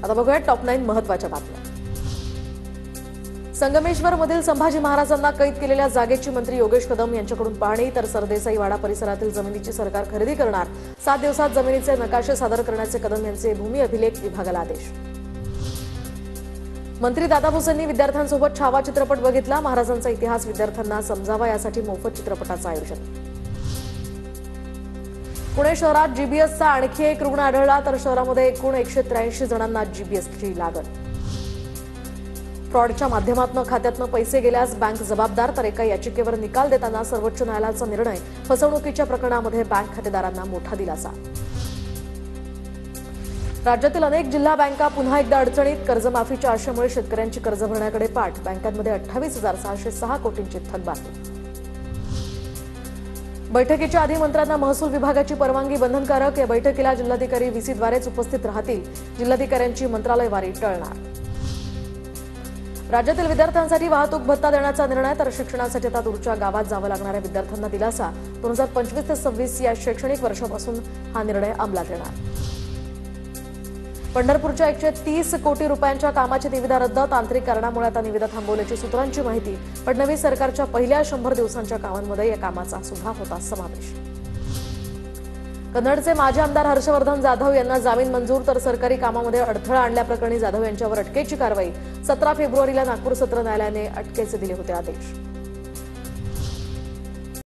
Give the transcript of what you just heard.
आता बघूया टॉप 9 महत्त्वाच्या बातम्या। संगमेश्वरमधील संभाजी महाराजांना कैद केलेल्या जागेची मंत्री योगेश कदम यांच्याकडून पाहणी, तर सरदेसाई वाडा परिसरातील जमिनीची सरकार खरेदी करणार। 7 दिवसात जमिनीचे नकाशे सादर करण्याचे कदम यांचे भूमी अभिलेख विभागाला आदेश। मंत्री दादा भुसेंनी विद्यार्थ्यांसोबत छावा चित्रपट बघितला। महाराजांचा इतिहास विद्यार्थ्यांना समजावा यासाठी मोफत चित्रपटाचं आयोजन। पुणे शहरात जीबीएसचा आणखी एक रुग्ण आढळला, तर शहरामध्ये एकूण 183 जणांना जीबीएसची लागण। फ्रॉडच्या माध्यमातून खात्यातून पैसे गेल्यास बँक जबाबदार, तर एका याचिकेवर निकाल देताना सर्वोच्च न्यायालयाचा निर्णय। फसवणुकीच्या प्रकरणामध्ये बँक खातेदारांना मोठा दिलासा। राज्यातील अनेक जिल्हा बँका पुन्हा एकदा अडचणीत। कर्जमाफीच्या आशेमुळे शेतकऱ्यांची कर्ज भरण्याकडे पाठ। बँकांमध्ये 28,606 कोटींची थकबाकी। बैठकीच्या आधी मंत्र्यांना महसूल विभागाची परवानगी बंधनकारक। या बैठकीला जिल्हाधिकारी व्हीसीद्वारेच उपस्थित राहतील। जिल्हाधिकाऱ्यांची मंत्रालयवारी टळणार। राज्यातील विद्यार्थ्यांसाठी वाहतूक भत्ता देण्याचा निर्णय, तर शिक्षणासाठी आता दूरच्या गावात जावं लागणाऱ्या विद्यार्थ्यांना दिलासा। 2025 ते 26 या शैक्षणिक वर्षापासून हा निर्णय अंमलात येणार। पंढरपूरच्या 130 कोटी रुपयांच्या कामाची निविदा रद्द। तांत्रिक कारणामुळे आता निविदा थांबवल्याची सूत्रांची माहिती। फडणवीस सरकारच्या पहिल्या 100 दिवसांच्या कामांमध्ये या कामाचा सुद्धा होता समावेश। कन्नडचे माजी आमदार हर्षवर्धन जाधव यांना जामीन मंजूर, तर सरकारी कामामध्ये अडथळा आणल्याप्रकरणी जाधव यांच्यावर अटकेची कारवाई। 17 फेब्रुवारीला नागपूर सत्र न्यायालयाने अटकेचे दिले होते आदेश।